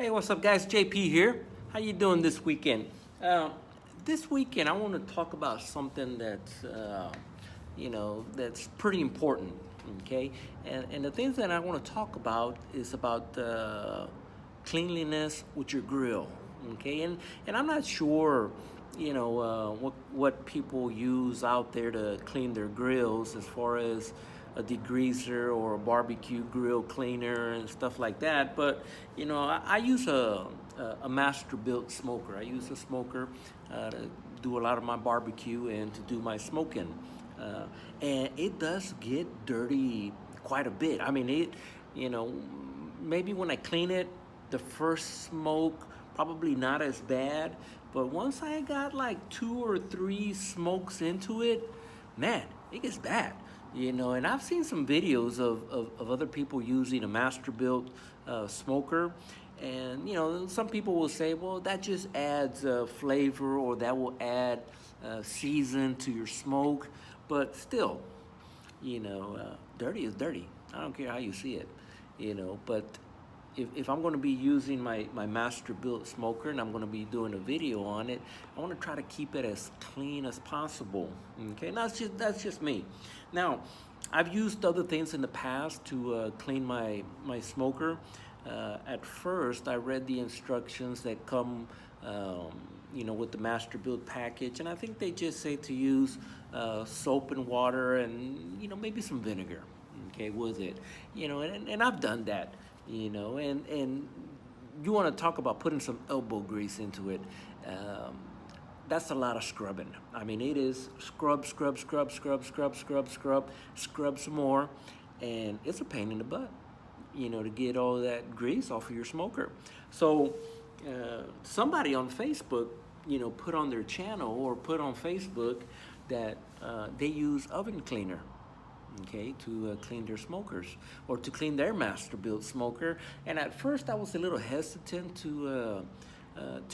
Hey, what's up, guys? JP here. How you doing this weekend? This weekend, I want to talk about something that's pretty important. Okay, and the things that I want to talk about is about cleanliness with your grill. Okay, and I'm not sure, what people use out there to clean their grills as far as a degreaser or a barbecue grill cleaner and stuff like that. But I use a Masterbuilt smoker. I use a smoker to do a lot of my barbecue and to do my smoking, and it does get dirty quite a bit. I mean, you know, maybe when I clean it, the first smoke probably not as bad, but once I got like 2 or 3 smokes into it, man, it gets bad. And I've seen some videos of other people using a Masterbuilt smoker. And, some people will say, well, that just adds flavor, or that will add season to your smoke. But still, dirty is dirty. I don't care how you see it, but if I'm going to be using my Masterbuilt smoker and I'm going to be doing a video on it, I want to try to keep it as clean as possible. Okay, and that's just me. Now, I've used other things in the past to clean my smoker. At first, I read the instructions that come, with the Masterbuilt package, and I think they just say to use soap and water and maybe some vinegar. Okay, with it, and I've done that. And you want to talk about putting some elbow grease into it. That's a lot of scrubbing. I mean, it is scrub some more, and it's a pain in the butt, to get all that grease off of your smoker. So somebody on Facebook, put on their channel or put on Facebook that they use oven cleaner, okay, to clean their smokers or to clean their Masterbuilt smoker. And at first I was a little hesitant to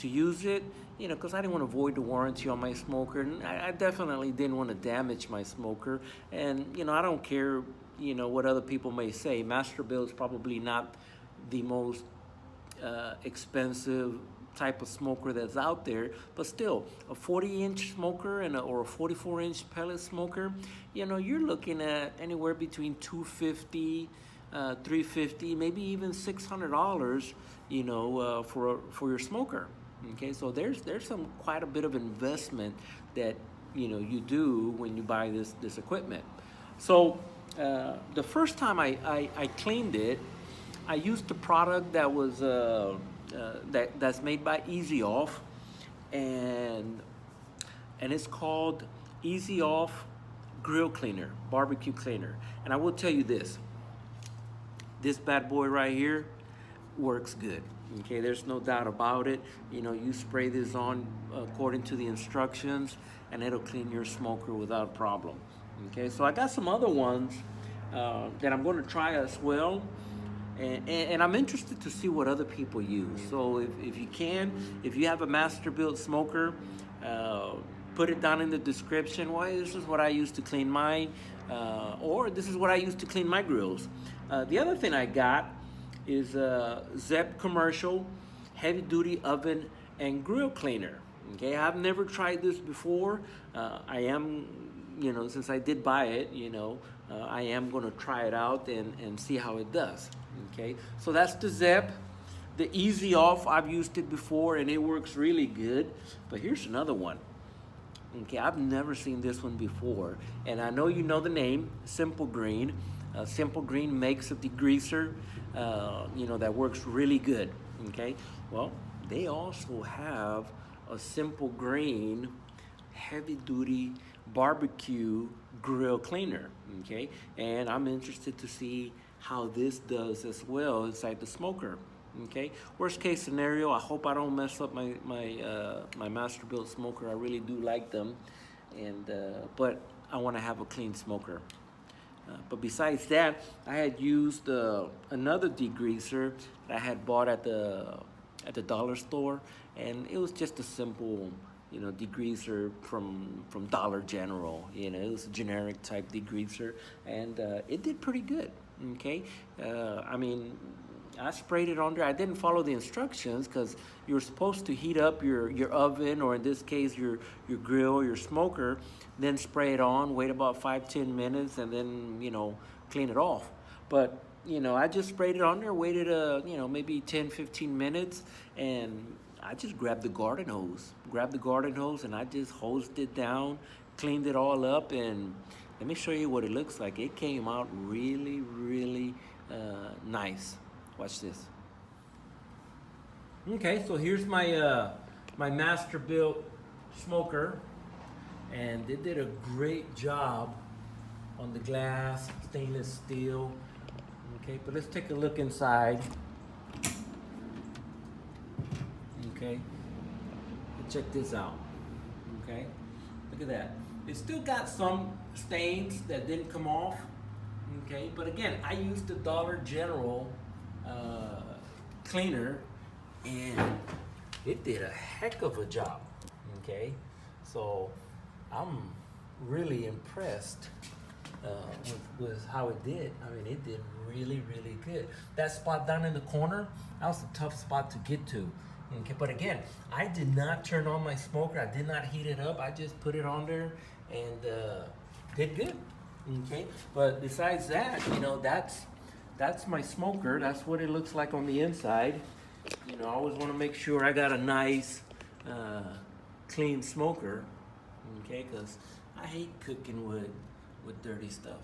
use it, because I didn't want to void the warranty on my smoker, and I definitely didn't want to damage my smoker. And I don't care, what other people may say. Masterbuilt is probably not the most expensive type of smoker that's out there, but still, a 40-inch smoker or a 44-inch pellet smoker, you're looking at anywhere between $250, $350, maybe even $600, for your smoker. Okay, so there's quite a bit of investment that you do when you buy this equipment. So the first time I cleaned it, I used a product that was that's made by Easy Off, and it's called Easy Off Grill Cleaner, Barbecue Cleaner. And I will tell you this bad boy right here works good. Okay, there's no doubt about it. You spray this on according to the instructions, and it'll clean your smoker without problem. Okay, so I got some other ones that I'm going to try as well. And I'm interested to see what other people use. So if you have a Masterbuilt smoker, put it down in the description. Well, this is what I use to clean mine, or this is what I use to clean my grills. The other thing I got is a Zep Commercial Heavy Duty Oven and Grill Cleaner. Okay, I've never tried this before. I am, since I did buy it, I am going to try it out and see how it does. Okay, so that's the Zep. The Easy Off, I've used it before and it works really good. But here's another one. Okay, I've never seen this one before, and I know you know the name, Simple Green. Simple Green makes a degreaser, that works really good. Okay, well, they also have a Simple Green heavy-duty barbecue grill cleaner. Okay, and I'm interested to see how this does as well inside the smoker. Okay, worst case scenario, I hope I don't mess up my Masterbuilt smoker. I really do like them, and but I want to have a clean smoker. But besides that, I had used another degreaser that I had bought at the dollar store, and it was just a simple degreaser from Dollar General. It was a generic type degreaser, and it did pretty good. Okay, I mean, I sprayed it on there. I didn't follow the instructions because you're supposed to heat up your oven, or in this case your grill or your smoker, then spray it on, wait about 5-10 minutes, and then clean it off. But I just sprayed it on there, waited maybe 10-15 minutes, and I just grabbed the garden hose, and I just hosed it down, cleaned it all up, and let me show you what it looks like. It came out really, really nice. Watch this. Okay, so here's my my Masterbuilt smoker, and they did a great job on the glass, stainless steel. Okay, but let's take a look inside. Okay, check this out. Okay, look at that. It still got some stains that didn't come off. Okay, but again, I used the Dollar General cleaner, and it did a heck of a job. Okay, so I'm really impressed with how it did. I mean, it did really, really good. That spot down in the corner, that was a tough spot to get to. Okay, but again, I did not turn on my smoker. I did not heat it up. I just put it on there and did good. Okay, but besides that, that's my smoker. That's what it looks like on the inside. I always want to make sure I got a nice, clean smoker. Okay, because I hate cooking with dirty stuff.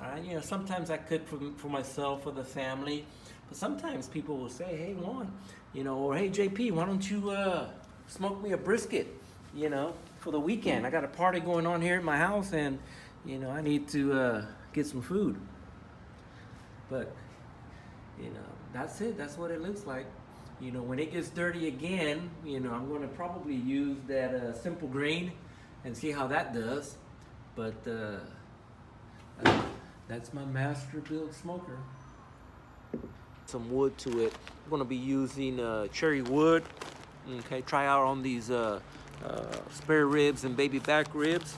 All right, sometimes I cook for myself, for the family, but sometimes people will say, "Hey, Juan, or hey, JP, why don't you smoke me a brisket, for the weekend? I got a party going on here at my house, and I need to get some food." But that's it. That's what it looks like. When it gets dirty again, I'm going to probably use that simple green and see how that does. But that's my Masterbuilt smoker. Some wood to it. I'm going to be using cherry wood. Okay, try out on these spare ribs and baby back ribs,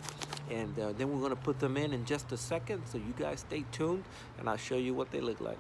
and then we're going to put them in just a second. So you guys stay tuned, and I'll show you what they look like.